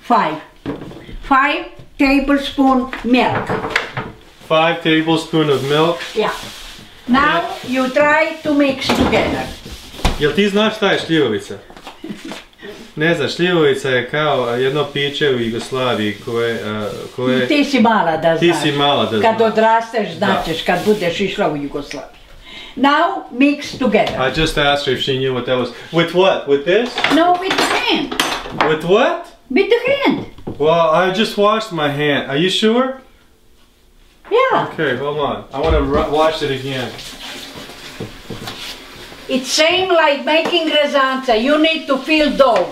5 tablespoons milk. 5 tablespoons of milk. Yeah. Now you try to mix together. Jel ti znaš šta je šljivovica? Ne znaš, šljivovica je kao jedno piće u Jugoslaviji koje... Ti si mala da znaš. Ti si mala da znaš. Kad odrasteš značeš, kad budeš išla u Jugoslaviju. Now mix together. I just asked her if she knew what that was. With what? With this? No, with the hand. With what? With the hand. Well, I just washed my hand. Are you sure? Yeah. Okay, hold on. I want to wash it again. It's same like making rezanca. You need to feel dough.